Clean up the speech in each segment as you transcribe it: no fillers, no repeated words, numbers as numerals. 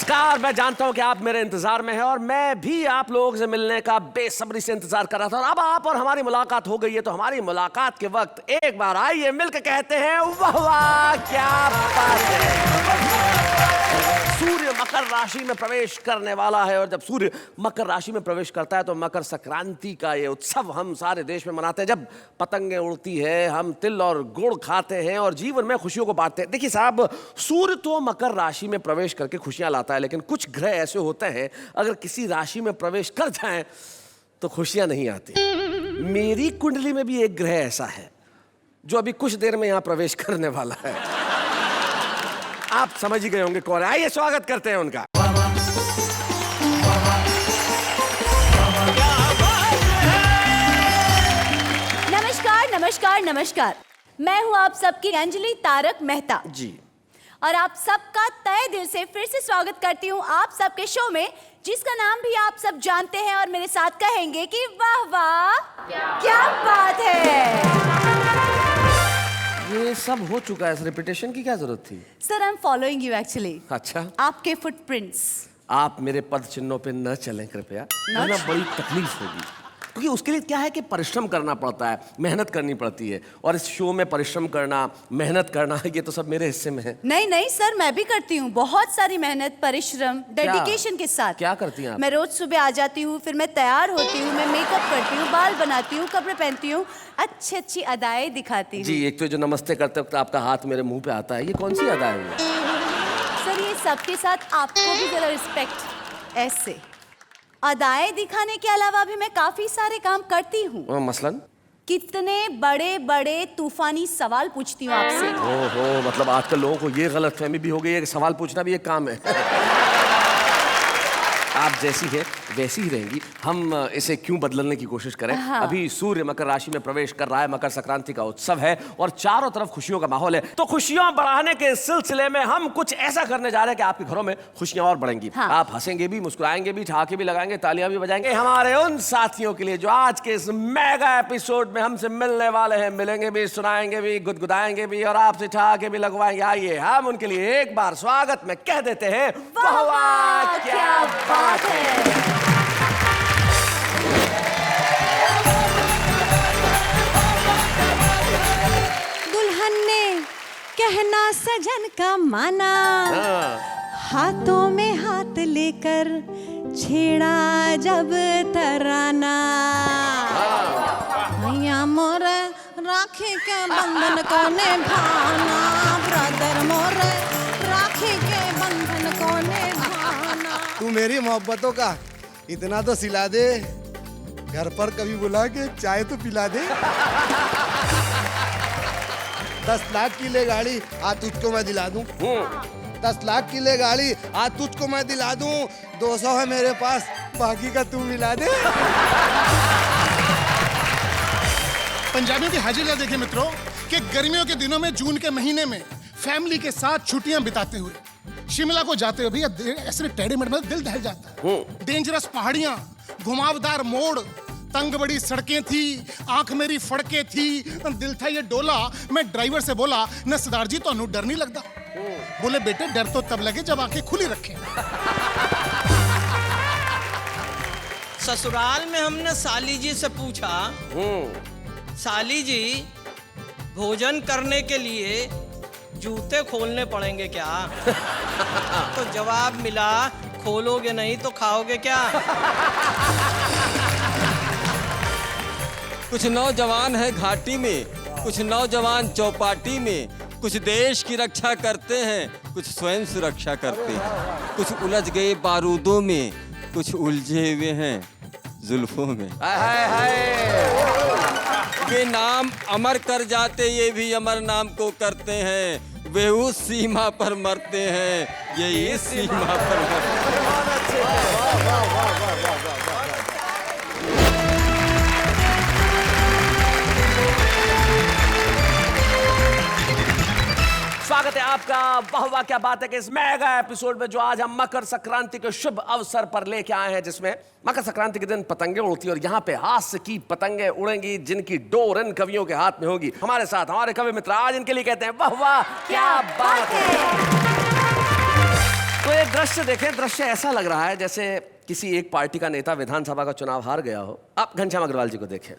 नमस्कार। मैं जानता हूं कि आप मेरे इंतजार में हैं और मैं भी आप लोगों से मिलने का बेसब्री से इंतजार कर रहा था और अब आप और हमारी मुलाकात हो गई है। तो हमारी मुलाकात के वक्त एक बार आइए मिलकर कहते हैं वाह वाह क्या बात है। सूर्य मकर राशि में प्रवेश करने वाला है और जब सूर्य मकर राशि में प्रवेश करता है तो मकर संक्रांति का ये उत्सव हम सारे देश में मनाते हैं। जब पतंगें उड़ती है, हम तिल और गुड़ खाते हैं और जीवन में खुशियों को बांटते हैं। देखिए साहब, सूर्य तो मकर राशि में प्रवेश करके खुशियां लाता है, लेकिन कुछ ग्रह ऐसे होते हैं अगर किसी राशि में प्रवेश कर जाएं तो खुशियां नहीं आती। मेरी कुंडली में भी एक ग्रह ऐसा है जो अभी कुछ देर में यहां प्रवेश करने वाला है। आप समझ ही गए होंगे कौन है। आइए स्वागत करते हैं उनका। नमस्कार नमस्कार नमस्कार। मैं हूं आप सबकी अंजलि तारक मेहता जी, और आप सबका तहे दिल से फिर से स्वागत करती हूं आप सबके शो में, जिसका नाम भी आप सब जानते हैं और मेरे साथ कहेंगे कि वाह वाह क्या बात है। ये सब हो चुका है, इस रिपीटेशन की क्या जरूरत थी? Sir I am following you actually. अच्छा, आपके फुटप्रिंट्स। आप मेरे पद चिन्हों पे न चलें कृपया, वरना बड़ी तकलीफ होगी। क्योंकि उसके लिए क्या है कि परिश्रम करना पड़ता है, मेहनत करनी पड़ती है और इस शो में परिश्रम करना, मेहनत करना, ये तो सब मेरे हिस्से में है। नहीं नहीं सर, मैं भी करती हूँ बहुत सारी मेहनत, परिश्रम, डेडिकेशन के साथ। क्या करती हैं आप? मैं रोज सुबह आ जाती हूँ, फिर मैं तैयार होती हूँ, मैं मेकअप करती हूँ, बाल बनाती हूँ, कपड़े पहनती हूँ, अच्छी अच्छी अदाएं दिखाती हूँ। जी, एक तो जो नमस्ते करते वक्त आपका हाथ मेरे मुंह पे आता है, ये कौन सी अदा है? सर ये सबके साथ आपको भी जरा रिस्पेक्ट। ऐसे अदाएं दिखाने के अलावा भी मैं काफी सारे काम करती हूँ। मसलन? कितने बड़े बड़े तूफानी सवाल पूछती हूँ आपसे। ओहो, मतलब आजकल लोगों को ये गलतफहमी भी हो गई है कि सवाल पूछना भी एक काम है। आप जैसी है वैसी ही रहेंगी, हम इसे क्यों बदलने की कोशिश करें। हाँ। अभी सूर्य मकर राशि में प्रवेश कर रहा है, मकर संक्रांति का उत्सव है और चारों तरफ खुशियों का माहौल है। तो खुशियां बढ़ाने के सिलसिले में हम कुछ ऐसा करने जा रहे हैं कि आपके घरों में खुशियां और बढ़ेंगी। हाँ। आप हंसेंगे भी, मुस्कुराएंगे भी, ठहाके भी लगाएंगे, तालियां भी बजाएंगे। हमारे उन साथियों के लिए जो आज के इस मेगा एपिसोड में हमसे मिलने वाले हैं, मिलेंगे भी, सुनाएंगे भी, गुदगुदाएंगे भी और आपसे ठहाके भी लगवाएंगे। आइए हम उनके लिए एक बार स्वागत में कह देते हैं वाह वाह क्या बात है। दुल्हन ने कहना सजन का माना, हाथों में हाथ लेकर छेड़ा जब तराना। भैया मोरे राखी के बंधन को निभाना, ब्रदर मोरे राखी के बंधन को निभाना। तू मेरी मोहब्बतों का इतना तो सिला दे, घर पर कभी बुला के चाय तो पिला दे। 10 लाख की ले गाड़ी आज तुझको मैं दिला दूं। 10 लाख की ले गाड़ी आज तुझको मैं दिला दूं। 200 है मेरे पास, बाकी का तू मिला दे। पंजाबियों की हाजिरी देखिए मित्रों कि गर्मियों के दिनों में जून के महीने में फैमिली के साथ छुट्टियां बिताते हुए शिमला को जाते हुए ऐसे टेढ़े मेढ़े में दिल दहल जाता है। डेंजरस पहाड़ियां, घुमावदार मोड़, तंग बड़ी सड़कें थी, आंख मेरी फड़के थी, दिल था ये डोला। मैं ड्राइवर से बोला न सरदार जी तो डर नहीं लगता। बोले बेटे डर तो तब लगे जब आंखें खुली रखें। ससुराल में हमने साली जी से पूछा, साली जी भोजन करने के लिए जूते खोलने पड़ेंगे क्या? तो जवाब मिला खोलोगे नहीं तो खाओगे क्या? कुछ नौजवान है घाटी में, कुछ नौजवान चौपाटी में, कुछ देश की रक्षा करते हैं, कुछ स्वयं सुरक्षा करते हैं, कुछ उलझ गए बारूदों में, कुछ उलझे हुए हैं जुल्फों में। हाय हाय। वे नाम अमर कर जाते, ये भी अमर नाम को करते हैं। वे उस सीमा पर मरते हैं, ये इस सीमा पर मरते हैं। स्वागत है आपका वाह वाह क्या बात है कि इस मेगा एपिसोड में जो आज हम मकर संक्रांति के शुभ अवसर पर लेके आए हैं, जिसमें मकर संक्रांति के दिन पतंगे उड़ती और यहाँ पे हास्य की पतंगे उड़ेंगी जिनकी डोर इन कवियों के हाथ में होगी। हमारे साथ हमारे कवि मित्र आज इनके लिए कहते हैं वाह वाह क्या बात है। तो ये दृश्य देखें, दृश्य ऐसा लग रहा है जैसे किसी एक पार्टी का नेता विधानसभा का चुनाव हार गया हो। आप घनश्याम अग्रवाल जी को देखें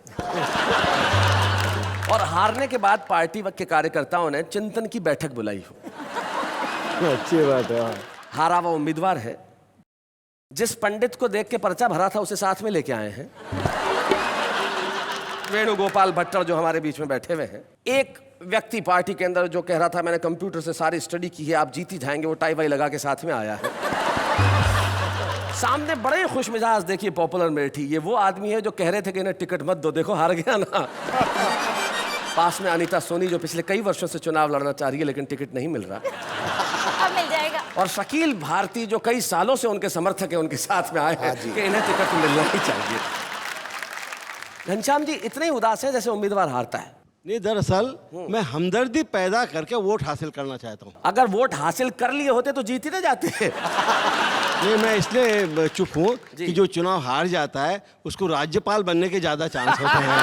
और हारने के बाद पार्टी के कार्यकर्ताओं ने चिंतन की बैठक बुलाई हो। अच्छी बात है। हारा हुआ उम्मीदवार है, जिस पंडित को देख के पर्चा भरा था उसे साथ में लेके आए हैं। वेणुगोपाल भट्टर जो हमारे बीच में बैठे हुए हैं। एक व्यक्ति पार्टी के अंदर जो कह रहा था मैंने कंप्यूटर से सारी स्टडी की है, आप जीत ही जाएंगे, वो टाई वाई लगा के साथ में आया है। सामने बड़े खुश मिजाज देखिए पॉपुलर मेठी, ये वो आदमी है जो कह रहे थे कि इन्हें टिकट मत दो, देखो हार गया ना। पास में अनीता सोनी जो पिछले कई वर्षों से चुनाव लड़ना चाह रही है लेकिन टिकट नहीं मिल रहा। अब मिल जाएगा। और शकील भारती जो कई सालों से उनके समर्थक हैं, उनके साथ में आए हैं कि इन्हें टिकट मिलना ही चाहिए। घनश्याम जी इतने ही उदास है जैसे उम्मीदवार हारता है। नहीं, दरअसल मैं हमदर्दी पैदा करके वोट हासिल करना चाहता हूँ। अगर वोट हासिल कर लिए होते तो जीत ही ना जाते। नहीं, मैं इसलिए चुप हूँ कि जो चुनाव हार जाता है उसको राज्यपाल बनने के ज्यादा चांस होते हैं।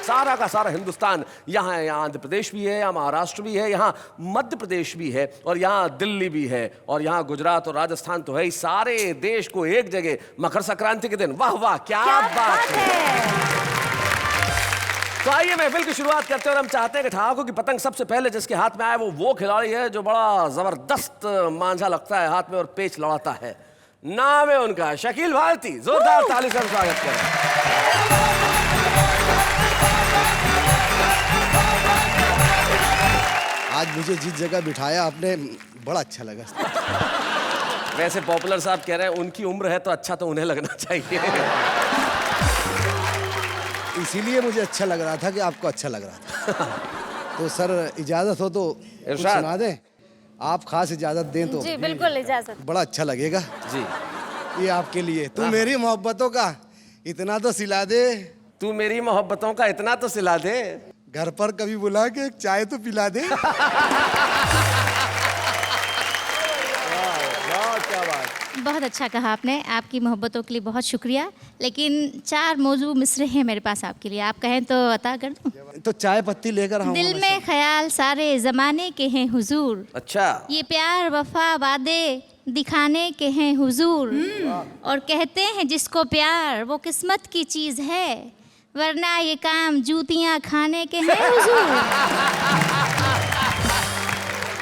सारा का सारा हिंदुस्तान यहाँ है, यहाँ आंध्र प्रदेश भी है, यहाँ महाराष्ट्र भी है, यहाँ मध्य प्रदेश भी है और यहाँ दिल्ली भी है और यहाँ गुजरात और राजस्थान तो है ही। सारे देश को एक जगह मकर संक्रांति के दिन, वाह वाह क्या बात है। तो आइए महफिल की शुरुआत करते हैं और हम चाहते हैं कि ठहाकों की पतंग सबसे पहले जिसके हाथ में आए वो खिलाड़ी है जो बड़ा जबरदस्त मांझा लगता है हाथ में और पेच लड़ाता है। नाम है उनका शकील भारती। जोरदार ताली से स्वागत करें। आज मुझे जिस जगह बिठाया आपने बड़ा अच्छा लगा। वैसे पॉपुलर साहब कह रहे हैं उनकी उम्र है तो अच्छा तो उन्हें लगना चाहिए। इसीलिए मुझे अच्छा लग रहा था कि आपको अच्छा लग रहा था। तो सर इजाजत हो तो कुछ इरशाद। सुना दें, आप खास इजाजत दें तो जी बिल्कुल इजाजत। बड़ा अच्छा लगेगा। जी ये आपके लिए। तू मेरी मोहब्बतों का इतना तो सिला दे, तू मेरी मोहब्बतों का इतना तो सिला दे, घर पर कभी बुला के एक चाय तो पिला दे। बहुत अच्छा कहा आपने, आपकी मोहब्बतों के लिए बहुत शुक्रिया। लेकिन 4 मौजू मिसरे हैं मेरे पास आपके लिए, आप कहें तो अता कर दूं? तो चाय पत्ती लेकर आऊंगा दिल मैं में ख्याल सारे जमाने के हैं हुजूर, अच्छा ये प्यार वफा वादे दिखाने के हैं हुजूर, और कहते हैं जिसको प्यार वो किस्मत की चीज है, वरना ये काम जूतियां खाने के हैं हुजूर।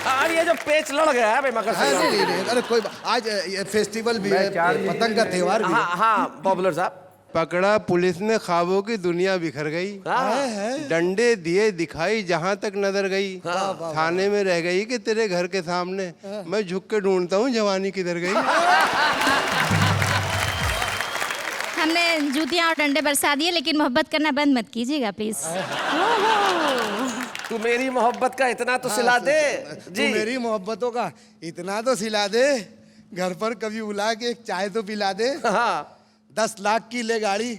और ये जो पेच लड़ गया है भाई मकर संक्रांति। नहीं, अरे कोई आज ये फेस्टिवल भी है, पतंग का त्योहार भी है। हाँ हाँ पॉपुलर साहब। पकड़ा पुलिस ने, ख्वाबों की दुनिया बिखर गई, डंडे दिए दिखाई जहां तक नजर गई, थाने में रह गई कि तेरे घर के सामने, मैं झुक के ढूंढता हूँ जवानी किधर गई। हमने जूतियां और डंडे बरसा दिए, लेकिन मोहब्बत करना बंद मत कीजिएगा प्लीज। तू मेरी मोहब्बत का इतना तो सिला दे तू मेरी मोहब्बतों का इतना तो सिला दे, घर पर कभी बुला के एक चाय तो पिला दे। हाँ 10 लाख की ले गाड़ी,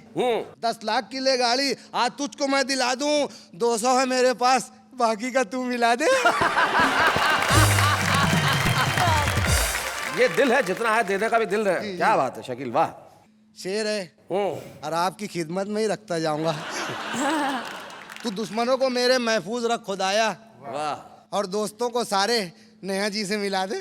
10 लाख की ले गाड़ी, आज तुझको मैं दिला दूं, 200 है मेरे पास, बाकी का तू मिला दे। ये दिल है, जितना है देने का भी दिल है। क्या बात है शकील, वाह। शेर है और आपकी खिदमत में ही रखता जाऊंगा। तू दुश्मनों को मेरे महफूज रख खुदाया, वाह। और दोस्तों को सारे नेहा जी से मिला दे।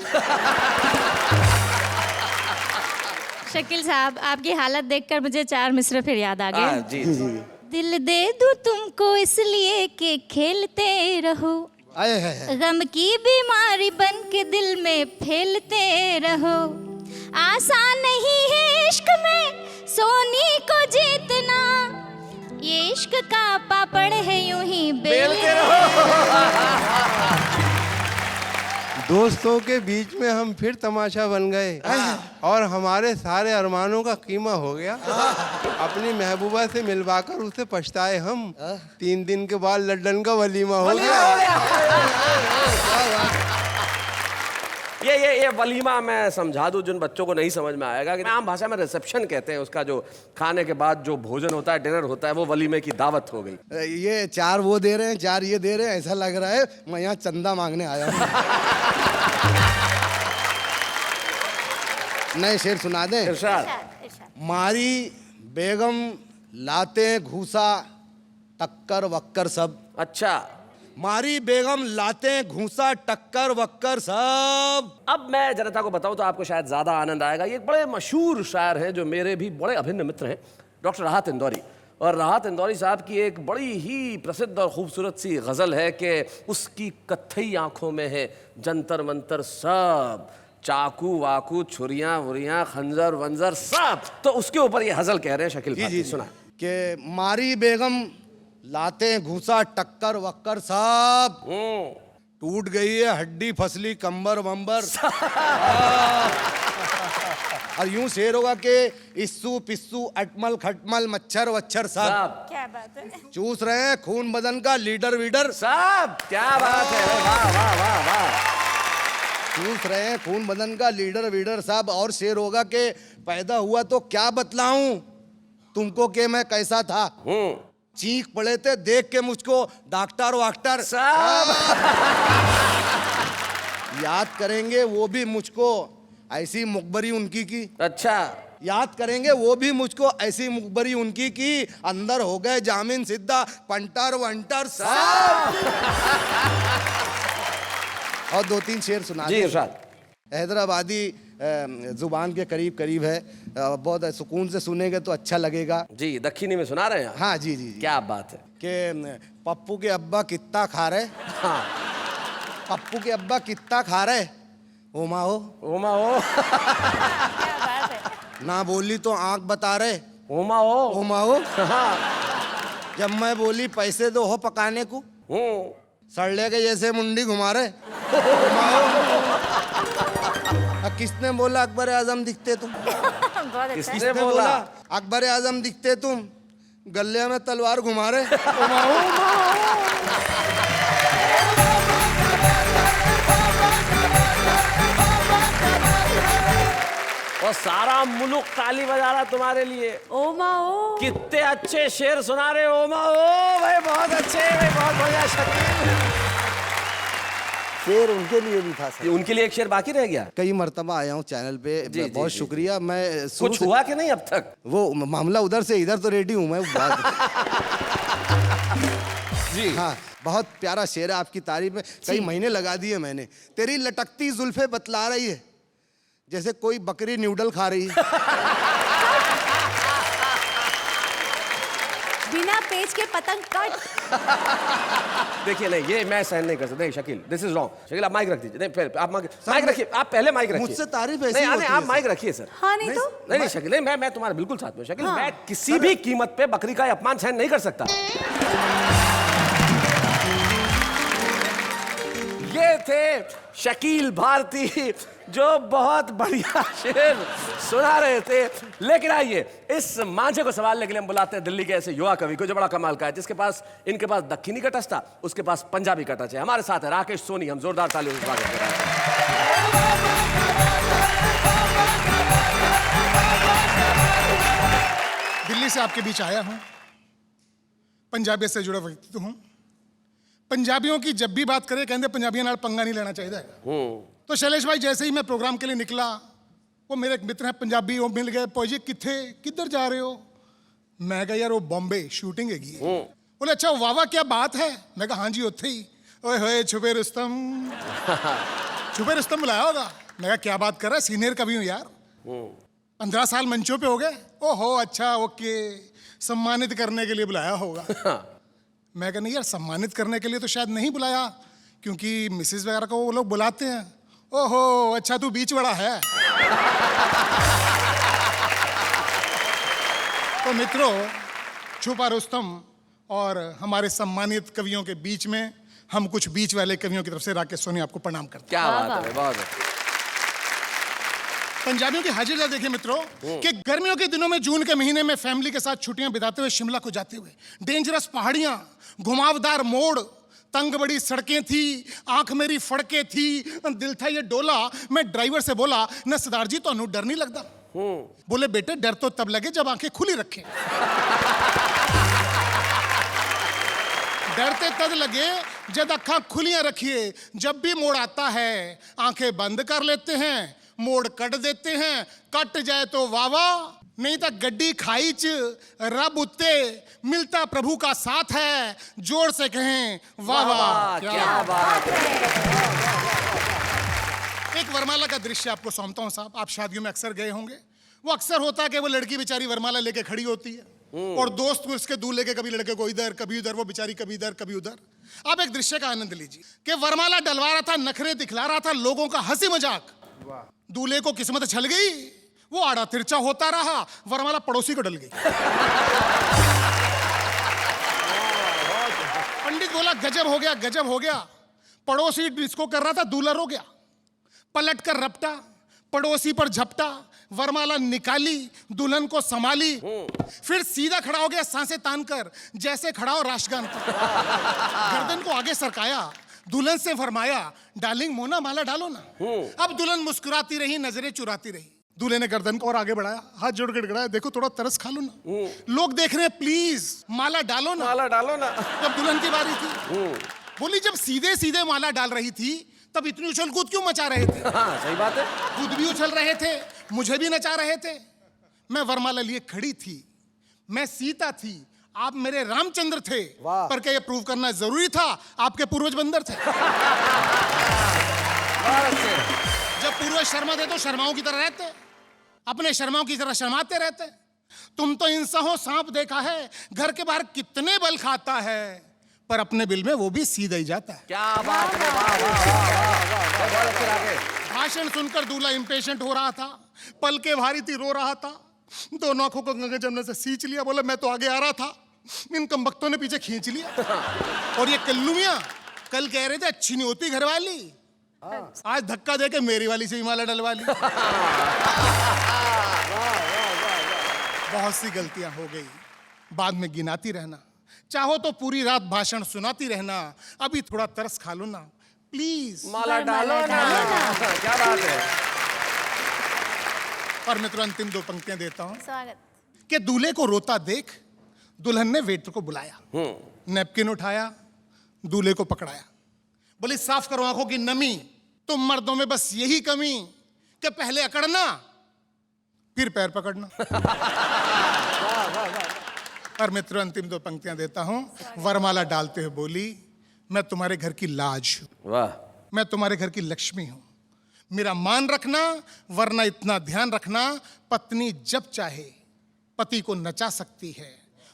शकील साहब, आपकी हालत देखकर मुझे 4 मिसरे फिर याद आ गए। जी जी। दिल दे दूं तुमको इसलिए कि खेलते रहो, आए है गम की बीमारी बन के दिल में फैलते रहो, आसान नहीं है इश्क में सोनी को जीतना, ये इश्क का पापड़ है यूं ही बेलते दोस्तों के बीच में हम फिर तमाशा बन गए और हमारे सारे अरमानों का कीमा हो गया। अपनी महबूबा से मिलवाकर उसे पछताए हम, 3 दिन के बाद लड्डन का वलीमा हो गया। ये वलीमा मैं समझा दूं जिन बच्चों को नहीं समझ में आएगा कि आम भाषा में रिसेप्शन कहते हैं उसका, जो खाने के बाद जो भोजन होता है, डिनर होता है, वो वलीमे की दावत हो गई। ये 4 वो दे रहे हैं, 4 ये दे रहे हैं, ऐसा लग रहा है मैं यहाँ चंदा मांगने आया हूँ। नए शेर सुना दें? इरशाद। मारी बेगम लाते घूसा टक्कर वक्कर सब, अच्छा मारी बेगम लाते घूसा टक्कर वक्कर सब। अब मैं जनता को बताऊं तो आपको शायद ज्यादा आनंद आएगा। ये एक बड़े मशहूर शायर हैं जो मेरे भी बड़े अभिन्न मित्र हैं, डॉक्टर राहत इंदौरी। और राहत इंदौरी साहब की एक बड़ी ही प्रसिद्ध और खूबसूरत सी गजल है कि उसकी कत्थई आंखों में है जंतर मंतर सब, चाकू वाकू छुरियां वुरियां खंजर वंजर सब। तो उसके ऊपर ये हजल कह रहे हैं शकील भारती, सुना कि मारी बेगम लाते घूसा टक्कर वक्कर सब, टूट गई है हड्डी फसली कंबर वंबर। और यूं शेर होगा कि इस्सू पिस्सू अटमल खटमल मच्छर वच्छर सब। क्या बात है। चूस रहे हैं खून बदन का लीडर वीडर सब। क्या बात है, वाह वाह वाह वाह। चूस रहे हैं खून बदन का लीडर वीडर साहब। और शेर होगा कि पैदा हुआ तो क्या बतलाऊं तुमको कि मैं कैसा था, चीख पड़े थे देख के मुझको डॉक्टर वाक्टर सब। याद करेंगे वो भी मुझको ऐसी मुखबरी उनकी की। अच्छा, याद करेंगे वो भी मुझको ऐसी मुखबरी उनकी की, अंदर हो गए जामिन सिद्धा पंटर वंटर सब। और दो तीन शेर सुना जी इरशाद। हैदराबादी जुबान के करीब करीब है, बहुत सुकून से सुनेंगे तो अच्छा लगेगा। जी दक्षिणी में सुना रहे हैं। हाँ जी जी, जी। क्या बात है कि पप्पू के अब्बा कितना खा रहे, हाँ पप्पू के अब्बा कितना खा रहे, ओमा हो ओमा हो। क्या बात है। ना बोली तो आंख बता रहे, ओमा हो ओमा हो। हाँ। जब मैं बोली पैसे दो हो पकाने को, सड़ले के जैसे मुंडी घुमा रहे, ओमा हो। किसने बोला अकबर आजम दिखते तुम, बहुत अच्छा। किसने बोला अकबर आजम दिखते तुम, गले में तलवार घुमा रहे, ओमा हो। और सारा मुल्क ताली बजा रहा तुम्हारे लिए। ओमा ओ। कितने अच्छे शेर सुना रहे हो ओमा ओ भाई, बहुत अच्छे भाई, बहुत बढ़िया शकील। शेर उनके लिए भी था सर। उनके लिए एक शेर बाकी रह गया। कई मर्तबा आया हूँ चैनल पे, जी, बहुत जी, शुक्रिया। मैं कुछ हुआ कि नहीं अब तक? वो मामला उधर से इधर तो रेडी हूँ मैं। जी हाँ, बहुत प्यारा शेर है, आपकी तारीफ में कई महीने लगा दिए मैंने। तेरी लटकती जुल्फे बतला रही है जैसे कोई बकरी न्यूडल खा रही है। बिना पेच के पतंग कट। देखिए नहीं, ये मैं सहन नहीं कर सकता। नहीं Shakeel, this is wrong. Shakeel आप माइक रख दीजिए। नहीं फिर आप माइक रखिए, आप पहले माइक रखिए। मुझसे तारीफ ऐसी नहीं, होती है आप सर। माइक रखिए सर। हाँ नहीं तो। नहीं शकील, नहीं मैं तुम्हारे बिल्कुल साथ में। शकील मैं किसी भी कीमत पे बकरी का अपमान सहन नहीं कर सकता। ये थे शकील भारती जो बहुत बढ़िया शेर सुना रहे थे। लेकिन आइए इस मांझे को संभालने के लिए हम बुलाते हैं दिल्ली के ऐसे युवा कवि को जो बड़ा कमाल का है, जिसके पास इनके पास दक्षिणी का टच था, उसके पास पंजाबी का टच है। हमारे साथ है राकेश सोनी। हम जोरदार तालियों से स्वागत कर रहे हैं। दिल्ली से आपके बीच आया हूं, पंजाबी से जुड़ा व्यक्ति हूं। पंजाबियों की जब भी बात करें कहते पंजाबियों नाल पंगा नहीं लेना चाहिए। तो शैलेश भाई जैसे ही मैं प्रोग्राम के लिए निकला, वो मेरे एक मित्र हैं पंजाबी, वो मिल गए। पौजी किथे किधर जा रहे हो? मैं कहा यार वो बॉम्बे शूटिंग हैगी। बोले अच्छा वाह वाह क्या बात है? मैं कहा हाँ जी उत्थे ही। ओए होए छुपे रुस्तम, छुपे रुस्तम बुलाया होगा। मैं कहा क्या बात कर रहा है, सीनियर कवि हूँ यार, 15 साल मंचों पे हो गए। ओहो अच्छा ओके, सम्मानित करने के लिए बुलाया होगा। मैं कहा नहीं यार, सम्मानित करने के लिए तो शायद नहीं बुलाया, क्योंकि मिसेज वगैरह को वो लोग बुलाते हैं। ओहो अच्छा तू बीच बड़ा है। तो मित्रों, छुपा रुस्तम और हमारे सम्मानित कवियों के बीच में हम कुछ बीच वाले कवियों की तरफ से राकेश सोनी आपको प्रणाम करते हैं। क्या बात है, बहुत है। पंजाबियों की हाजिर देखिए मित्रों कि गर्मियों के दिनों में जून के महीने में फैमिली के साथ छुट्टियां बिताते हुए शिमला को जाते हुए, डेंजरस पहाड़ियां, घुमावदार मोड़, तंग बड़ी सड़कें थी, आंख मेरी फड़के थी, दिल था ये डोला। मैं ड्राइवर से बोला न सरदार जी तो डर नहीं लगता? बोले बेटे डर तो तब लगे जब आंखें खुली रखें। डरते तब लगे जब अखा खुलियां रखिए। जब भी मोड़ आता है आंखें बंद कर लेते हैं, मोड़ कट देते हैं। कट जाए तो वावा, नहीं तो गड्डी खाई च रब उत्ते मिलता प्रभु का साथ है। जोर से कहें वाह वाह क्या बात है। एक वरमाला का दृश्य आपको सौंपता हूं साहब। आप शादियों में अक्सर गए होंगे। वो अक्सर होता है कि वो लड़की बेचारी वरमाला लेके खड़ी होती है और दोस्त उसके दूल्हे लेके कभी लड़के को इधर कभी उधर, वो बेचारी कभी इधर कभी उधर। आप एक दृश्य का आनंद लीजिए कि वरमाला डलवा रहा था, नखरे दिखला रहा था, लोगों का हंसी मजाक। दूल्हे को किस्मत छल गई, वो आड़ा तिरछा होता रहा, वरमाला पड़ोसी को डल गई। पंडित बोला गजब हो गया, गजब हो गया। पड़ोसी डिस्को कर रहा था, दूल्हा रो गया, पलट कर रपटा, पड़ोसी पर झपटा, वरमाला निकाली, दुल्हन को संभाली, फिर सीधा खड़ा हो गया सांसें तान कर, जैसे खड़ा हो राष्ट्रगान पर। गर्दन को आगे सरकाया, दुल्हन से फरमाया डार्लिंग मोना माला डालो ना। अब दुल्हन मुस्कुराती रही, नजरें चुराती रही। दूल्हे ने गर्दन को और आगे बढ़ाया, हाथ जोड़ के गिड़गिड़ाया, देखो थोड़ा तरस खा लो ना, लोग देख रहे हैं, प्लीज माला डालो ना, माला डालो ना। जब दुल्हन की बारी थी बोली जब सीधे सीधे माला डाल रही थी तब इतनी उछल कूद क्यों मचा रहे थे? हाँ सही बात है। खुद भी उछल रहे थे, मुझे भी नचा रहे थे। मैं वरमाला लिए खड़ी थी, मैं सीता थी, आप मेरे रामचंद्र थे। पर क्या ये प्रूव करना जरूरी था आपके पूर्वज बंदर थे? जब पूर्वज शर्मा थे तो शर्माओं की तरह रहते, अपने शर्माओं की तरह शर्माते रहते। तुम तो इंसान हो, सांप देखा है घर के बाहर कितने बल खाता है, पर अपने बिल में वो भी सीधा ही जाता है। क्या बात है। वाह वाह वाह वाह। भाषण सुनकर दूल्हा इंपेशेंट हो रहा था, पल के भारी थी, रो रहा था, दोनों आंखों को गंगा जमुना से सींच लिया। बोला मैं तो आगे आ रहा था, इन कमबख्तों ने पीछे खींच लिया। और ये कल्लू मियां कल कह रहे थे अच्छी नहीं होती घरवाली, आज धक्का देके मेरी वाली से ही माला डलवा ली। बहुत सी गलतियां हो गई, बाद में गिनाती रहना। चाहो तो पूरी रात भाषण सुनाती रहना, अभी थोड़ा तरस खा लो ना, प्लीज माला डालो ना। क्या बात है। और मित्रों अंतिम दो पंक्तियां देता हूं स्वागत। कि दूल्हे को रोता देख दुल्हन ने वेटर को बुलाया, नैपकिन उठाया, दूल्हे को पकड़ाया, बोली साफ करो आंखों की नमी, तुम मर्दों में बस यही कमी कि पहले अकड़ना फिर पैर पकड़ना। और मित्रों अंतिम दो पंक्तियां देता हूं। वरमाला डालते हुए बोली मैं तुम्हारे घर की लाज हूं, वाह। मैं तुम्हारे घर की लक्ष्मी हूं, मेरा मान रखना, वरना इतना ध्यान रखना पत्नी जब चाहे पति को नचा सकती है,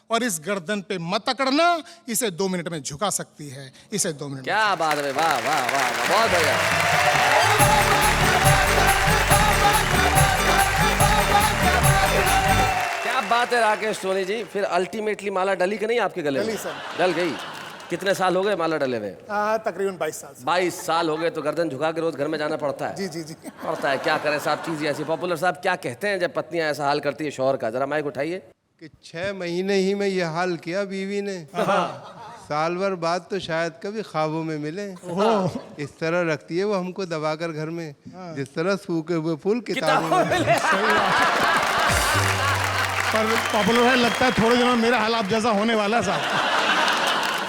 और इस गर्दन पे मत अकड़ना, इसे 2 मिनट में झुका सकती है, इसे 2 मिनट। क्या बात है। वाह वाह वाह, बहुत बढ़िया। क्या बात है राकेश सोनी जी। फिर अल्टीमेटली माला डली कि नहीं आपके गले में? डली सर। डल गई। कितने साल हो गए माला डले हुए? तकरीबन 22 साल। 22 साल हो गए। तो गर्दन झुका के रोज घर में जाना पड़ता है? जी जी जी। पड़ता है, क्या करें साहब, चीज ऐसी। पॉपुलर साहब क्या कहते हैं जब पत्नियां ऐसा हाल करती है शौहर का? जरा माइक उठाइए। कि 6 महीने ही में ये हाल किया बीवी ने, साल भर बाद तो शायद कभी ख्वाबों में मिले। इस तरह रखती है वो हमको दबाकर घर में, जिस तरह सूखे हुए फूल किताबों में। पर पॉपुलर है, लगता है थोड़े दिनों में मेरा हाल आप जैसा होने वाला है साहब।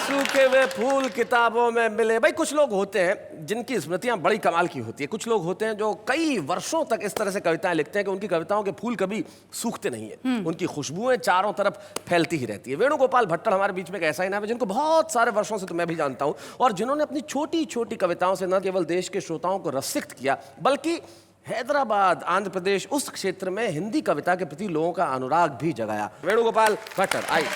सूखे हुए फूल किताबों में मिले। भाई कुछ लोग होते हैं जिनकी स्मृतियां बड़ी कमाल की होती है। कुछ लोग होते हैं जो कई वर्षों तक इस तरह से कविताएं लिखते हैं कि उनकी कविताओं के फूल कभी सूखते नहीं है, उनकी खुशबुएं चारों तरफ फैलती ही रहती है। वेणुगोपाल भट्टड़ हमारे बीच में एक ऐसा ही नाम है जिनको बहुत सारे वर्षों से तो मैं भी जानता हूं, और जिन्होंने अपनी छोटी छोटी कविताओं से न केवल देश के श्रोताओं को रसिक्त किया, बल्कि हैदराबाद, आंध्र प्रदेश, उस क्षेत्र में हिंदी कविता के प्रति लोगों का अनुराग भी जगाया। वेणुगोपाल भट्टड़ आइए।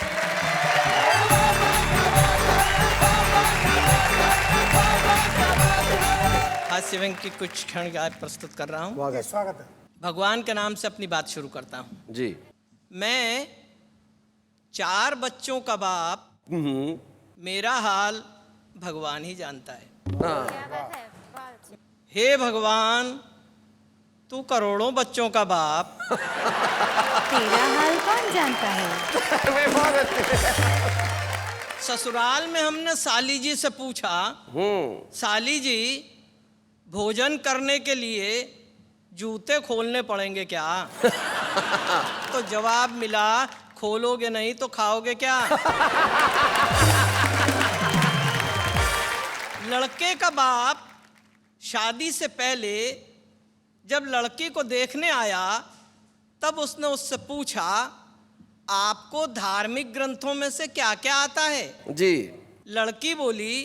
हास्य व्यंग की कुछ क्षण आज प्रस्तुत कर रहा हूँ। स्वागत है। भगवान के नाम से अपनी बात शुरू करता हूँ। जी। मैं 4 बच्चों का बाप, मेरा हाल भगवान ही जानता है। हे भगवान, तू करोड़ों बच्चों का बाप, तेरा हाल कौन जानता है? ससुराल में हमने साली जी से पूछा, साली जी भोजन करने के लिए जूते खोलने पड़ेंगे क्या? तो जवाब मिला, खोलोगे नहीं तो खाओगे क्या? लड़के का बाप शादी से पहले जब लड़की को देखने आया तब उसने उससे पूछा, आपको धार्मिक ग्रंथों में से क्या क्या आता है? जी। लड़की बोली,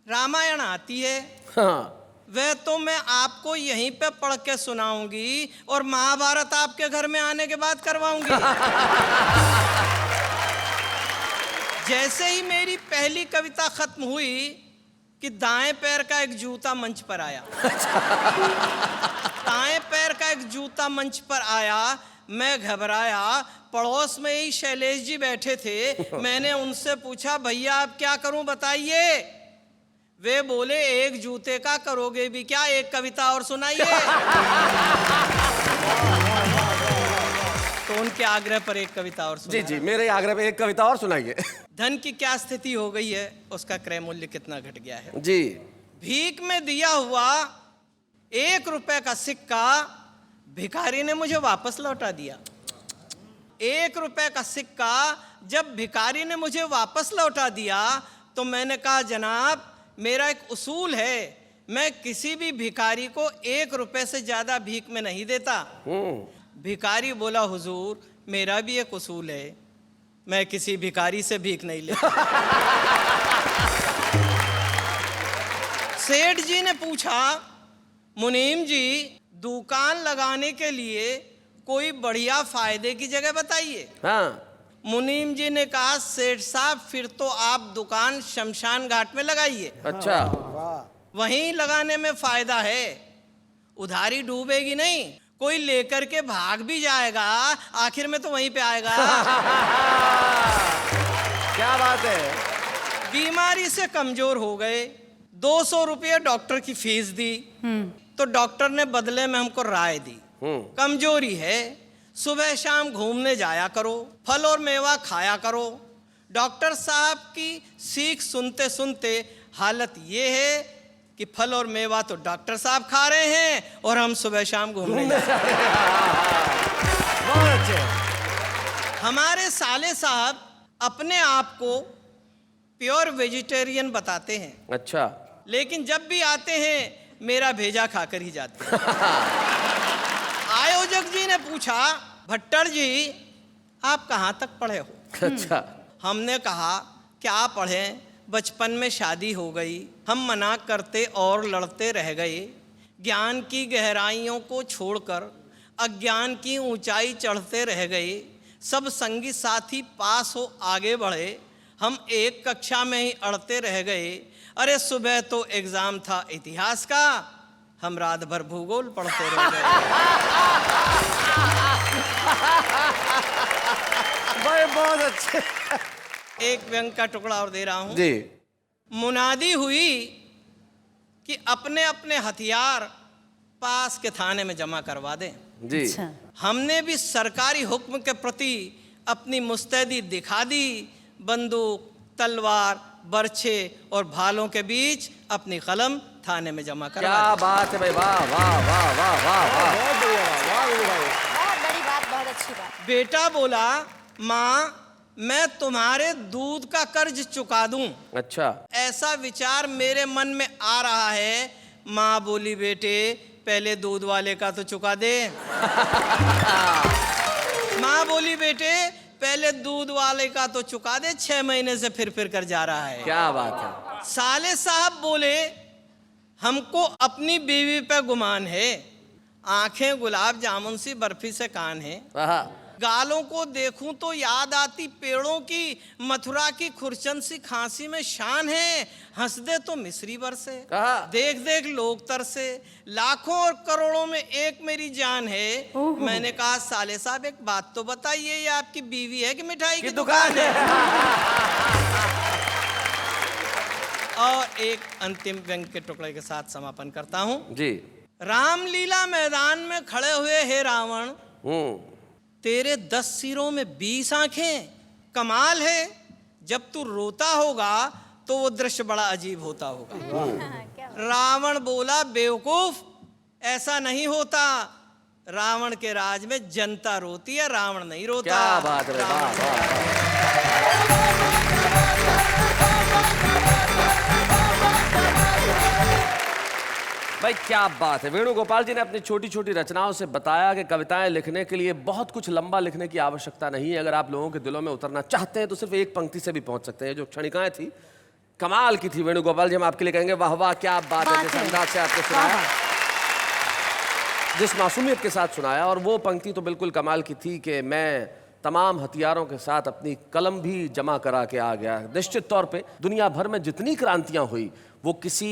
रामायण आती है। हाँ। वह तो मैं आपको यहीं पे पढ़ के सुनाऊंगी और महाभारत आपके घर में आने के बाद करवाऊंगी। जैसे ही मेरी पहली कविता खत्म हुई कि दाएं पैर का एक जूता मंच पर आया। दाएं पैर का एक जूता मंच पर आया, मैं घबराया। पड़ोस में ही शैलेश जी बैठे थे। मैंने उनसे पूछा, भैया आप क्या करूं बताइए। वे बोले, एक जूते का करोगे भी क्या, एक कविता और सुनाइए। तो उनके आग्रह पर एक कविता और जी जी, मेरे आग्रह पे एक कविता और सुनाइए। धन की क्या स्थिति हो गई है, उसका क्रय मूल्य कितना घट गया है। जी। भीख में दिया हुआ 1 रुपए का सिक्का भिखारी ने मुझे वापस लौटा दिया। 1 रुपए का सिक्का जब भिखारी ने मुझे वापस लौटा दिया तो मैंने कहा, जनाब मेरा एक उसूल है, मैं किसी भी भिखारी को 1 रुपए से ज्यादा भीख में नहीं देता। भिखारी बोला, हुजूर मेरा भी एक उसूल है, मैं किसी भिखारी से भीख नहीं लेता। सेठ जी ने पूछा, मुनीम जी दुकान लगाने के लिए कोई बढ़िया फायदे की जगह बताइए। हाँ। मुनीम जी ने कहा, सेठ साहब फिर तो आप दुकान शमशान घाट में लगाइए। अच्छा। वहीं लगाने में फायदा है, उधारी डूबेगी नहीं, कोई लेकर के भाग भी जाएगा, आखिर में तो वहीं पे आएगा। क्या बात है। बीमारी से कमजोर हो गए, 200 रुपये डॉक्टर की फीस दी। तो डॉक्टर ने बदले में हमको राय दी, कमजोरी है, सुबह शाम घूमने जाया करो, फल और मेवा खाया करो। डॉक्टर साहब की सीख सुनते सुनते हालत ये है कि फल और मेवा तो डॉक्टर साहब खा रहे हैं और हम सुबह शाम घूमने जा रहे हैं। बहुत अच्छे। हमारे साले साहब अपने आप को प्योर वेजिटेरियन बताते हैं। अच्छा। लेकिन जब भी आते हैं मेरा भेजा खाकर ही जाते हैं। आयोजक जी ने पूछा, भट्टर जी आप कहाँ तक पढ़े हो? अच्छा। हमने कहा, क्या पढ़ें, बचपन में शादी हो गई, हम मना करते और लड़ते रह गए। ज्ञान की गहराइयों को छोड़कर अज्ञान की ऊंचाई चढ़ते रह गए। सब संगी साथी पास हो आगे बढ़े, हम एक कक्षा में ही अड़ते रह गए। अरे सुबह तो एग्जाम था इतिहास का, हम रात भर भूगोल पढ़ते रह गए। भाई बहुत अच्छे। एक व्यंग का टुकड़ा और दे रहा हूं जी। मुनादी हुई कि अपने अपने हथियार पास के थाने में जमा करवा दें। जी। हमने भी सरकारी हुक्म के प्रति अपनी मुस्तैदी दिखा दी। बंदूक, तलवार, बर्छे और भालों के बीच अपनी कलम थाने में जमा करवा क्या दी। बात है भाई, वाह वाह वाह वाह वाह वाह। बहुत बड़ी बात, बहुत अच्छी बात। बेटा बोला, माँ मैं तुम्हारे दूध का कर्ज चुका दूं। अच्छा। ऐसा विचार मेरे मन में आ रहा है। माँ बोली, बेटे पहले दूध वाले का तो चुका दे। माँ बोली, बेटे पहले दूध वाले का तो चुका दे, 6 महीने से फिर कर जा रहा है। क्या बात है। साले साहब बोले, हमको अपनी बीवी पे गुमान है, आंखें गुलाब जामुन सी बर्फी से कान है, गालों को देखूं तो याद आती पेड़ों की, मथुरा की खुरचन सी खांसी में शान है, हंस दे तो मिस्री बरसे, देख देख लोग तरसे, लाखों और करोड़ों में एक मेरी जान है। मैंने कहा, साले साहब एक बात तो बताइए, ये आपकी बीवी है कि मिठाई की दुकान है? और एक अंतिम व्यंग के टुकड़े के साथ समापन करता हूं जी। रामलीला मैदान में खड़े हुए हे रावण, तेरे 10 सिरों में 20 आंखें, कमाल है। जब तू रोता होगा तो वो दृश्य बड़ा अजीब होता होगा। रावण बोला, बेवकूफ ऐसा नहीं होता, रावण के राज में जनता रोती है, रावण नहीं रोता। क्या बात है, वाह वाह। भाई क्या बात है। वेणुगोपाल जी ने अपनी छोटी छोटी रचनाओं से बताया कि कविताएं लिखने के लिए बहुत कुछ लंबा लिखने की आवश्यकता नहीं है। अगर आप लोगों के दिलों में उतरना चाहते हैं तो सिर्फ एक पंक्ति से भी पहुंच सकते हैं। जो क्षणिकाएं थी कमाल की थी वेणुगोपाल जी, हम आपके लिए कहेंगे वाह वाह क्या बात है। जिस अंदाज से आपने सुनाया, जिस मासूमियत के साथ सुनाया, और वो पंक्ति तो बिल्कुल कमाल की थी कि मैं तमाम हथियारों के साथ अपनी कलम भी जमा करा के आ गया। निश्चित तौर पे दुनिया भर में जितनी क्रांतियां हुई वो किसी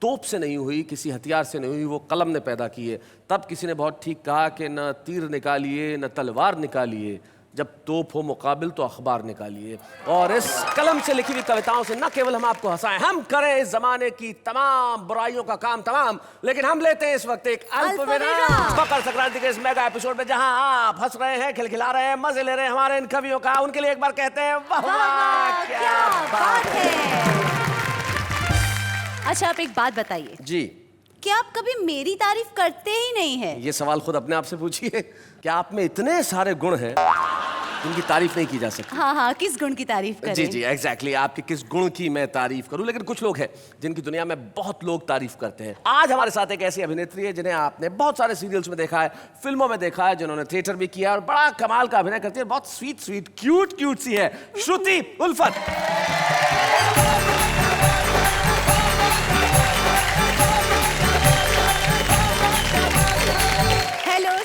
तोप से नहीं हुई, किसी हथियार से नहीं हुई, वो कलम ने पैदा की है। तब किसी ने बहुत ठीक कहा कि न तीर निकालिए न तलवार निकालिए, जब तोप हो मुकाबिल तो अखबार निकालिए। और इस कलम से लिखी हुई कविताओं से न केवल हम आपको हंसाएं, हम करें इस जमाने की तमाम बुराइयों का काम तमाम, लेकिन हम लेते हैं इस वक्त एक अल्प विराम मकर संक्रांति के इस मेगा एपिसोड में, जहां आप हंस रहे हैं, खिलखिला रहे हैं, मजे ले रहे हैं हमारे इन कवियों का। उनके लिए एक बार कहते हैं वाह वाह क्या बात है। अच्छा, आप एक बात बताइए जी, क्या आप कभी मेरी तारीफ करते ही नहीं है? ये सवाल खुद अपने आप से पूछिए। क्या आप में इतने सारे गुण हैं जिनकी तारीफ नहीं की जा सकती? हाँ हाँ, किस गुण की तारीफ करें? जी जी एग्जैक्टली, आपके किस गुण की मैं तारीफ करूं। लेकिन कुछ लोग हैं जिनकी दुनिया में बहुत लोग तारीफ करते हैं। आज हमारे साथ एक ऐसी अभिनेत्री है जिन्हें आपने बहुत सारे सीरियल्स में देखा है, फिल्मों में देखा है, जिन्होंने थिएटर भी किया और बड़ा कमाल का अभिनय करती है। बहुत स्वीट स्वीट क्यूट क्यूट सी है श्रुति उल्फत।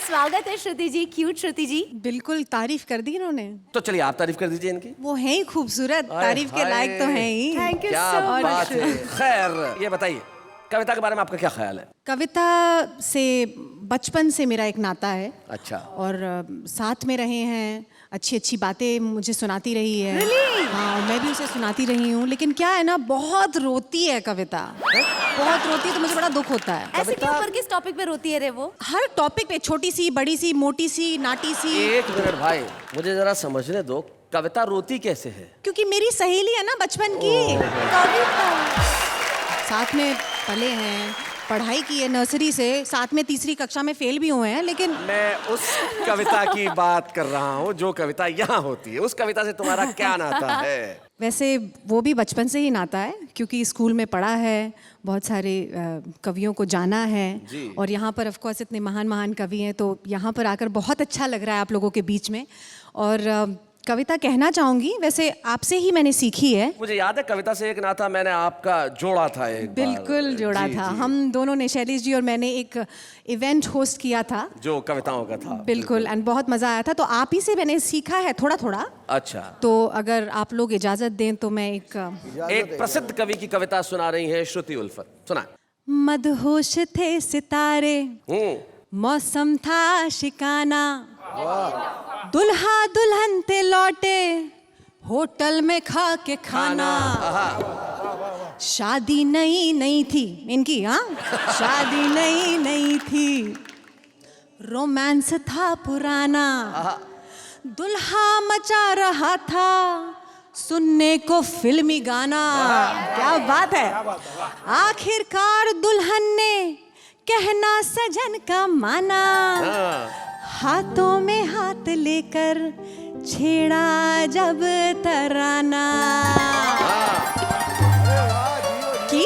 स्वागत है श्रुति जी, क्यूट श्रुति जी। बिल्कुल तारीफ कर दी इन्होंने। तो चलिए आप तारीफ कर दीजिए इनकी। वो हैं ही खूबसूरत, तारीफ के लायक तो हैं ही। थैंक यू क्या सो बात मच। है। खैर ये बताइए, कविता के बारे में आपका क्या ख्याल है? कविता से बचपन से मेरा एक नाता है। अच्छा। और साथ में रहे हैं, अच्छी अच्छी बातें मुझे सुनाती रही है। Really? हाँ, मैं भी उसे सुनाती रही हूँ। लेकिन क्या है ना, बहुत रोती है कविता, बहुत रोती है, तो मुझे बड़ा दुख होता है। ऐसे क्यों, पर किस टॉपिक पे रोती है रे वो? हर टॉपिक पे, छोटी सी, बड़ी सी, मोटी सी, नाटी सी। एक मिनट भाई, मुझे जरा समझने दो, कविता रोती कैसे है? क्योंकि मेरी सहेली है ना बचपन की। कविता साथ में पले हैं, पढ़ाई की है नर्सरी से, साथ में तीसरी कक्षा में फेल भी हुए हैं। लेकिन मैं उस कविता की बात कर रहा हूँ जो कविता यहाँ होती है। उस कविता से तुम्हारा क्या नाता है? वैसे वो भी बचपन से ही नाता है, क्योंकि स्कूल में पढ़ा है, बहुत सारे कवियों को जाना है, और यहाँ पर ऑफ कोर्स इतने महान महान कवि हैं, तो यहाँ पर आकर बहुत अच्छा लग रहा है आप लोगों के बीच में। और कविता कहना चाहूंगी, वैसे आपसे ही मैंने सीखी है। मुझे याद है कविता से एक नाता मैंने आपका जोड़ा था एक बार। बिल्कुल जोड़ा था। हम दोनों ने, शैलेश जी और मैंने, एक इवेंट होस्ट किया था जो कविताओं का था। बिल्कुल, एंड बहुत मजा आया था। तो आप ही से मैंने सीखा है थोड़ा थोड़ा। अच्छा, तो अगर आप लोग इजाजत दें तो मैं एक प्रसिद्ध कवि की कविता सुना रही हैं श्रुति उल्फत, सुना। मदहोश थे सितारे, मौसम था शिकाना, दुल्हा दुल्हन थे लौटे, होटल में खा के खाना। शादी नई नई थी इनकी, हाँ शादी नई नई थी, रोमांस था पुराना, दुल्हा मचा रहा था सुनने को फिल्मी गाना। क्या बात है। आखिरकार दुल्हन ने कहना सजन का माना, हाथों में हाथ लेकर छेड़ा जब तराना की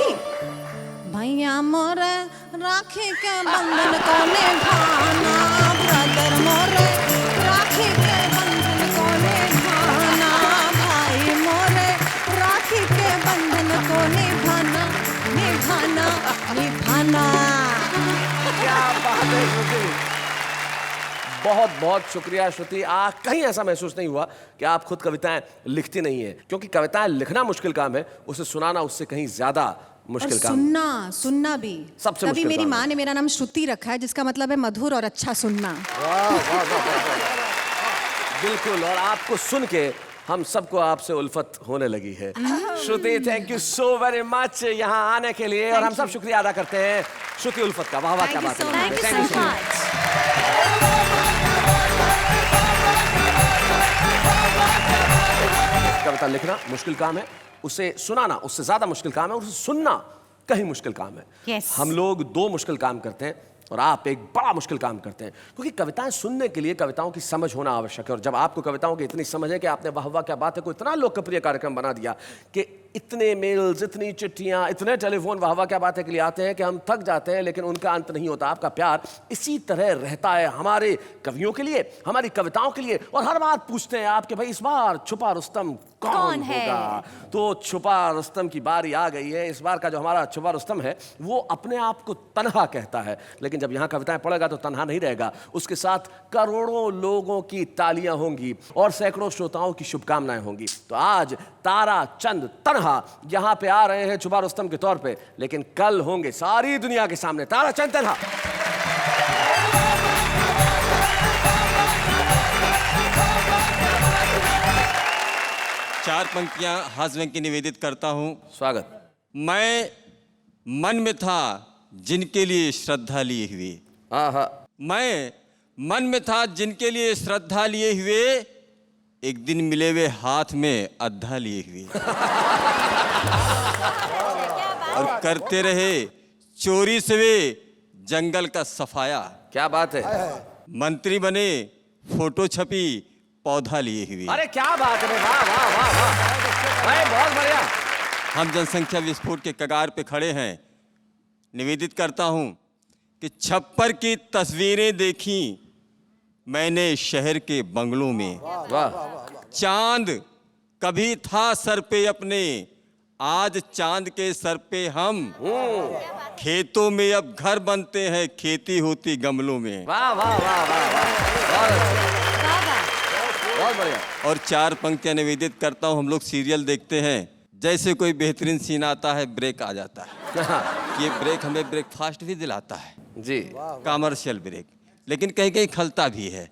भैया मोरे राखी के बंधन को निभाना, ब्रदर मोरे राखी के बंधन को निभाना, भाई मोरे राखी के बंधन को निभाना, निभाना निभाना। क्या बात है श्रुति, बहुत बहुत शुक्रिया श्रुति। कहीं ऐसा महसूस नहीं हुआ कि आप खुद कविताएं लिखती नहीं है, क्योंकि कविताएं लिखना मुश्किल काम है, उसे सुनाना उससे कहीं ज्यादा मुश्किल और काम। सुनना भी सबसे तभी मुश्किल मेरी काम माँ है। ने मेरा नाम श्रुति रखा है, जिसका मतलब है मधुर और अच्छा सुनना। बिल्कुल, और आपको सुन के हम सबको आपसे उल्फत होने लगी है। Shruti, thank you so very much यहाँ आने के लिए, और हम सब शुक्रिया अदा करते हैं श्रुति उल्फत का। वाह वाह क्या बात है। Thank you so much. कविता लिखना मुश्किल काम है, उसे सुनाना उससे ज्यादा मुश्किल काम है, और उसे सुनना कहीं मुश्किल काम है। Yes. हम लोग दो मुश्किल काम करते हैं, और आप एक बड़ा मुश्किल काम करते हैं, क्योंकि कविताएं सुनने के लिए कविताओं की समझ होना आवश्यक है। और जब आपको कविताओं की इतनी समझ है कि आपने वाह वाह क्या बात है को इतना लोकप्रिय कार्यक्रम बना दिया कि इतने मेल्स, इतनी चिट्ठियां, इतने टेलीफोन वाह वाह क्या बात है के लिए आते हैं कि हम थक जाते हैं, लेकिन उनका अंत नहीं होता। आपका प्यार इसी तरह रहता है हमारे कवियों के लिए, हमारी कविताओं के लिए। और हर बात पूछते हैं आप कि भाई इस बार छुपा रुस्तम कौन होगा। तो छुपा रुस्तम की बारी आ गई है। इस बार का जो हमारा छुपा रुस्तम है वो अपने आप को तन्हा कहता है, लेकिन जब यहाँ कविताएं पढ़ेगा तो तन्हा नहीं रहेगा, उसके साथ करोड़ों लोगों की तालियां होंगी और सैकड़ों श्रोताओं की शुभकामनाएं होंगी। तो आज तारा चंद तन्हा यहाँ पे आ रहे हैं छुपा रुस्तम के तौर पे, लेकिन कल होंगे सारी दुनिया के सामने तारा चंद तन्हा। चार पंक्तियां हाजवें की निवेदित करता हूं। स्वागत। मैं मन में था जिनके लिए श्रद्धा लिए हुए, मैं मन में था जिनके लिए श्रद्धा लिए हुए, एक दिन मिले वे हाथ में अद्धा लिए हुए और करते रहे चोरी से वे जंगल का सफाया। क्या बात है। मंत्री बने फोटो छपी पौधा लिए हुए। अरे क्या बात है, वाह वाह वाह वाह, भाई बहुत बढ़िया। हम जनसंख्या विस्फोट के कगार पे खड़े हैं। निवेदित करता हूं कि छप्पर की तस्वीरें देखी मैंने शहर के बंगलों में। चांद कभी था सर पे अपने, आज चांद के सर पे हम। खेतों में अब घर बनते हैं, खेती होती गमलों में। वाह वाह वाह वाह, बहुत बढ़िया। और चार पंक्तियां निवेदित करता हूं। हम लोग सीरियल देखते हैं, जैसे कोई बेहतरीन सीन आता है ब्रेक आ जाता है। ये ब्रेक हमें ब्रेकफास्ट भी दिलाता है जी, कमर्शियल ब्रेक, लेकिन कहीं कहीं खलता भी है।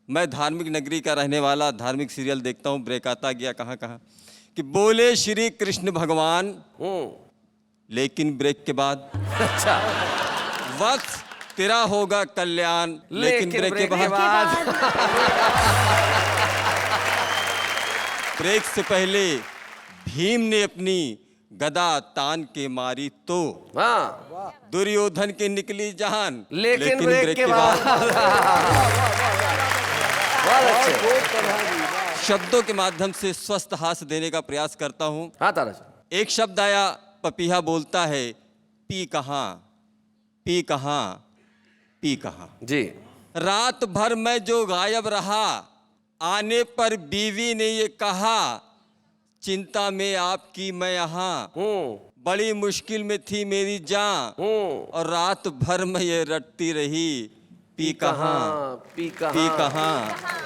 मैं धार्मिक नगरी का रहने वाला, धार्मिक सीरियल देखता हूँ, ब्रेक आता गया कहाँ कहाँ कि बोले श्री कृष्ण भगवान, लेकिन ब्रेक के बाद अच्छा वक्त तेरा होगा कल्याण, लेकिन ब्रेक के बाद ब्रेक से पहले भीम ने अपनी गदा तान के मारी तो दुर्योधन की निकली जान, लेकिन ब्रेक के बाद। शब्दों के माध्यम से स्वस्थ हास्य देने का प्रयास करता हूं। हाँ तारा। एक शब्द आया, पपीहा बोलता है पी कहाँ, पी कहाँ, पी कहाँ जी। रात भर मैं जो गायब रहा, आने पर बीवी ने ये कहा, चिंता में आपकी मैं यहाँ, बड़ी मुश्किल में थी मेरी जान, और रात भर मैं ये रटती रही पी कहाँ, पी कहाँ, पी कहाँ,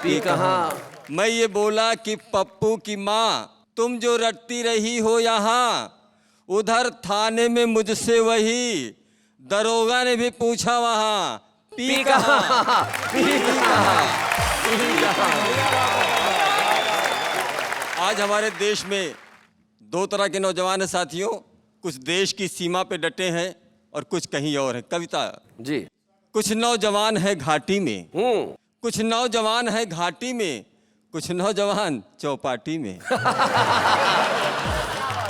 पी कहाँ। मैं ये बोला कि पप्पू की माँ, तुम जो रटती रही हो यहाँ, उधर थाने में मुझसे वही दरोगा ने भी पूछा वहाँ पी कहाँ, पी कहाँ, पी कहाँ। आज हमारे देश में दो तरह के नौजवान हैं साथियों, कुछ देश की सीमा पे डटे हैं और कुछ कहीं और हैं। कविता जी। कुछ नौजवान है घाटी में, कुछ नौजवान है घाटी में, कुछ नौजवान चौपाटी में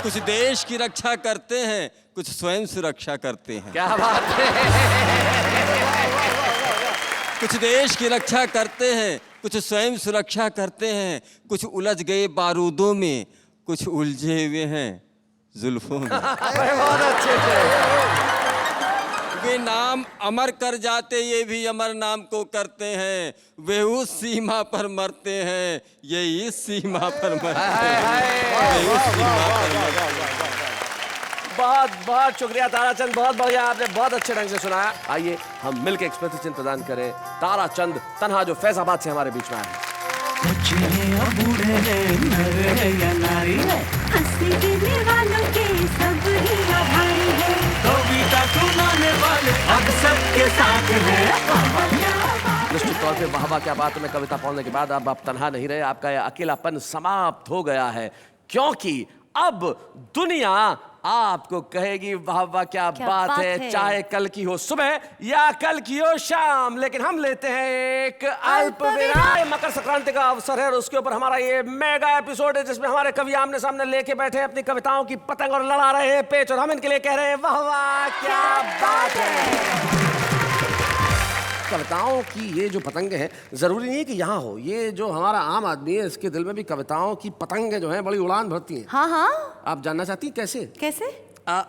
कुछ देश की रक्षा करते हैं, कुछ स्वयं सुरक्षा करते हैं। क्या बात है। कुछ देश की रक्षा करते हैं, कुछ स्वयं सुरक्षा करते हैं, कुछ उलझ गए बारूदों में, कुछ उलझे हुए हैं जुल्फों में। बहुत अच्छे से। वे नाम अमर कर जाते, ये भी अमर नाम को करते हैं, वे उस सीमा पर मरते हैं, ये इस सीमा पर मरते हैं, वे उस सीमा पर मरते हैं। बहुत बहुत शुक्रिया ताराचंद, बहुत बढ़िया, आपने बहुत अच्छे ढंग से सुनाया। आइए हम मिलकर एक प्रतिचिन्ह प्रदान करें ताराचंद तन्हा जो फैजाबाद से हमारे बीच में आए हैं। निश्चित तौर पे वाह वाह क्या बात में कविता पढ़ने के बाद अब आप तन्हा नहीं रहे, आपका यह अकेलापन समाप्त हो गया है, क्योंकि अब दुनिया आपको कहेगी वाह वाह क्या बात है, चाहे कल की हो सुबह या कल की हो शाम। लेकिन हम लेते हैं एक अल्प विराम। मकर संक्रांति का अवसर है और उसके ऊपर हमारा ये मेगा एपिसोड है जिसमें हमारे कवि आमने सामने लेके बैठे हैं अपनी कविताओं की पतंग और लड़ा रहे हैं पेच, और हम इनके लिए कह रहे हैं वाह वाह क्या बात है। कविताओं की ये जो पतंगे हैं, जरूरी नहीं है कि यहाँ हो, ये जो हमारा आम आदमी है इसके दिल में भी कविताओं की पतंगे जो हैं बड़ी उड़ान भरती हैं। हाँ हाँ। आप जानना चाहती हैं कैसे? कैसे?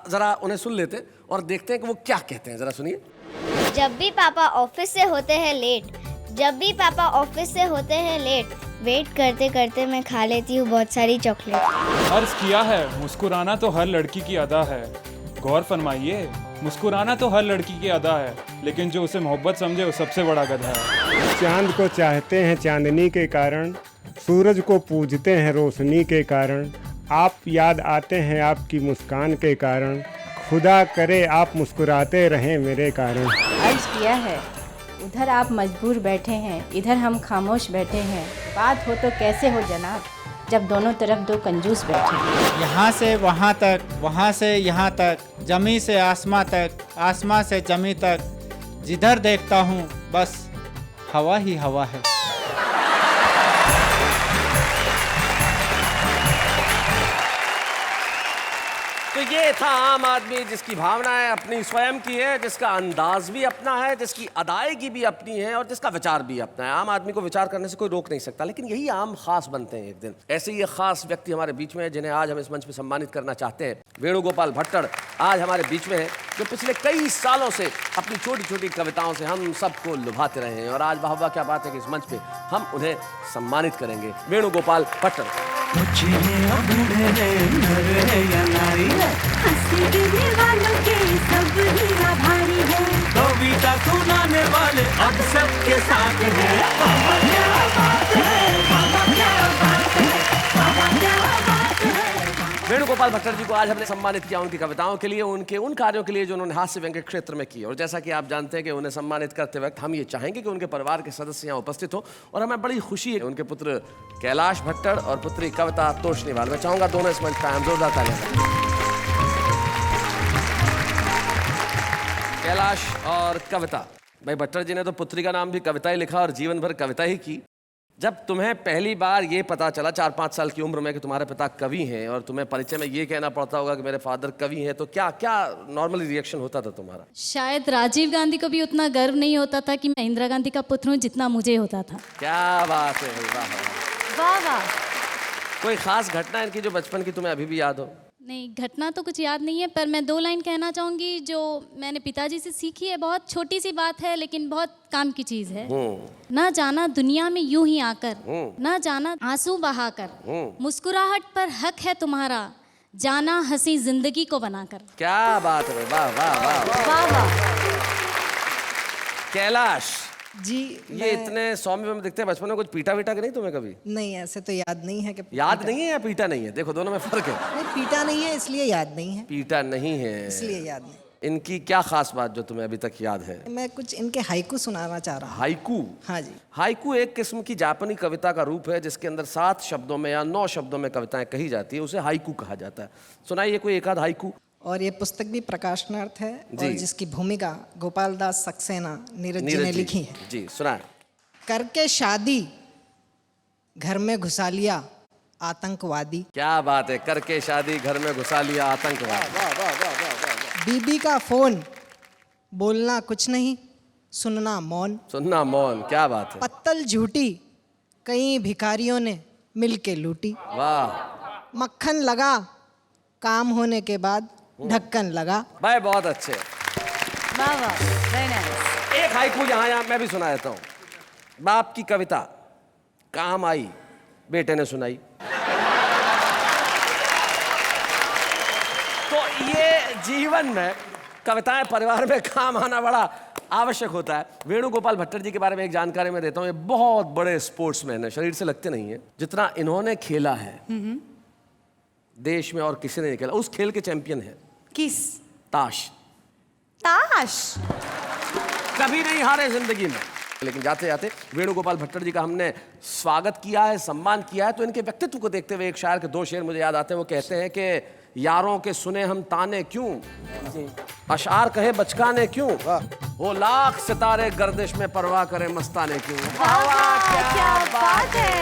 जरा उन्हें सुन लेते और देखते हैं कि वो क्या कहते हैं, जरा सुनिए। जब भी पापा ऑफिस से होते हैं लेट, जब भी पापा ऑफिस से होते हैं लेट, वेट करते करते मैं खा लेती हूँ बहुत सारी चॉकलेट। अर्ज किया है मुस्कुराना तो हर लड़की की अदा है, गौर फरमाइए मुस्कुराना तो हर लड़की की अदा है, लेकिन जो उसे मोहब्बत समझे वो सबसे बड़ा गधा है। चांद को चाहते हैं चांदनी के कारण, सूरज को पूजते हैं रोशनी के कारण, आप याद आते हैं आपकी मुस्कान के कारण, खुदा करे आप मुस्कुराते रहें मेरे कारण। अर्ज किया है उधर आप मजबूर बैठे हैं, इधर हम खामोश बैठे हैं, बात हो तो कैसे हो जनाब जब दोनों तरफ दो कंजूस बैठे हैं। यहाँ से वहाँ तक, वहाँ से यहाँ तक, जमी से आसमां तक, आसमां से जमी तक, जिधर देखता हूँ बस हवा ही हवा है। तो ये था आम आदमी जिसकी भावनाएं अपनी स्वयं की है, जिसका अंदाज भी अपना है, जिसकी अदायगी भी अपनी है और जिसका विचार भी अपना है। आम आदमी को विचार करने से कोई रोक नहीं सकता, लेकिन यही आम खास बनते हैं एक दिन। ऐसे ही ये खास व्यक्ति हमारे बीच में है जिन्हें आज हम इस मंच पे सम्मानित करना चाहते हैं। वेणुगोपाल भट्टड़ आज हमारे बीच में है, जो पिछले कई सालों से अपनी छोटी छोटी कविताओं से हम सबको लुभाते रहे हैं और आज वाह वाह क्या बात है कि इस मंच पे हम उन्हें सम्मानित करेंगे। वेणुगोपाल भट्टड़। कविता सुनाने वाले अब सबके साथ वेणुगोपाल भट्टड़ जी को आज हमने सम्मानित किया उनकी कविताओं के लिए, उनके उन कार्यों के लिए जो उन्होंने हास्य व्यंग्य के क्षेत्र में किए। और जैसा कि आप जानते हैं कि उन्हें सम्मानित करते वक्त हम ये चाहेंगे कि उनके परिवार के सदस्य यहाँ उपस्थित हो और हमें बड़ी खुशी है उनके पुत्र कैलाश भट्टड़ और पुत्री कविता तोषनीवाल। मैं चाहूंगा दोनों इस मंच पर हम जोरदार तालियां बजाएं। कैलाश और कविता भाई, भट्टड़ जी ने तो पुत्री का नाम भी कविता ही लिखा और जीवन भर कविता ही की। जब तुम्हें पहली बार ये पता चला 4-5 साल की उम्र में कि तुम्हारे पिता कवि हैं और तुम्हें परिचय में ये कहना पड़ता होगा कि मेरे फादर कवि हैं, तो क्या क्या नॉर्मली रिएक्शन होता था तुम्हारा? शायद राजीव गांधी को भी उतना गर्व नहीं होता था कि मैं इंदिरा गांधी का पुत्र हूँ जितना मुझे होता था। क्या बात है, वाह वाह। कोई खास घटना इनकी जो बचपन की तुम्हें अभी भी याद हो? नहीं, घटना तो कुछ याद नहीं है, पर मैं 2 लाइन कहना चाहूँगी जो मैंने पिताजी से सीखी है। बहुत छोटी सी बात है लेकिन बहुत काम की चीज़ है। ना जाना दुनिया में यूं ही आकर, ना जाना आंसू बहाकर, मुस्कुराहट पर हक है तुम्हारा, जाना हंसी जिंदगी को बनाकर। क्या बात है, वाह वाह वाह वाह। कैलाश जी, ये इतने सौम्य में दिखते हैं, बचपन में कुछ पीटा वीटा के नहीं तुम्हें कभी? नहीं, ऐसे तो याद नहीं है कि याद नहीं है या पीटा नहीं है? देखो दोनों में फर्क है। नहीं, पीटा नहीं है इसलिए याद नहीं है। पीटा नहीं है इसलिए याद नहीं। इनकी क्या खास बात जो तुम्हें अभी तक याद है? मैं कुछ इनके हाइकू सुनाना चाह रहा हूँ। हाइकू? हाँ जी। हाइकू एक किस्म की जापानी कविता का रूप है जिसके अंदर 7 शब्दों में या 9 शब्दों में कविताएं कही जाती है, उसे हाइकू कहा जाता है। सुनाइए कोई एक आध हाइकू। और ये पुस्तक भी प्रकाशनार्थ है और जिसकी भूमिका गोपाल दास सक्सेना नीरज जी ने लिखी है। जी सुनाए। करके शादी घर में घुसा लिया आतंकवादी। क्या बात है, करके शादी घर में घुसा लिया आतंकवादी। बीबी का फोन बोलना कुछ नहीं, सुनना मौन। सुनना मौन, क्या बात है। पत्तल झूठी कई भिखारियों ने मिलके लूटी। वाह। मक्खन लगा काम होने के बाद ढक्कन लगा। भाई बहुत अच्छे। वाह वाह, वेरी नाइस। एक हाइकू यहाँ मैं भी सुना देता हूँ। बाप की कविता काम आई, बेटे ने सुनाई। तो ये जीवन में कविताएं परिवार में काम आना बड़ा आवश्यक होता है। वेणुगोपाल भट्टड़ जी के बारे में एक जानकारी मैं देता हूँ। ये बहुत बड़े स्पोर्ट्समैन है, शरीर से लगते नहीं है। जितना इन्होंने खेला है देश में और किसी ने नहीं खेला। उस खेल के चैंपियन है। किस? ताश। ताश कभी नहीं हारे जिंदगी में। लेकिन जाते जाते वेणुगोपाल भट्टड़ जी का हमने स्वागत किया है, सम्मान किया है, तो इनके व्यक्तित्व को देखते हुए एक शायर के 2 शेर मुझे याद आते हैं। वो कहते हैं कि यारों के सुने हम ताने क्यों, अशार कहे बचकाने क्यों, वो लाख सितारे गर्दिश में परवाह करे मस्ताने क्यों। क्या बात है।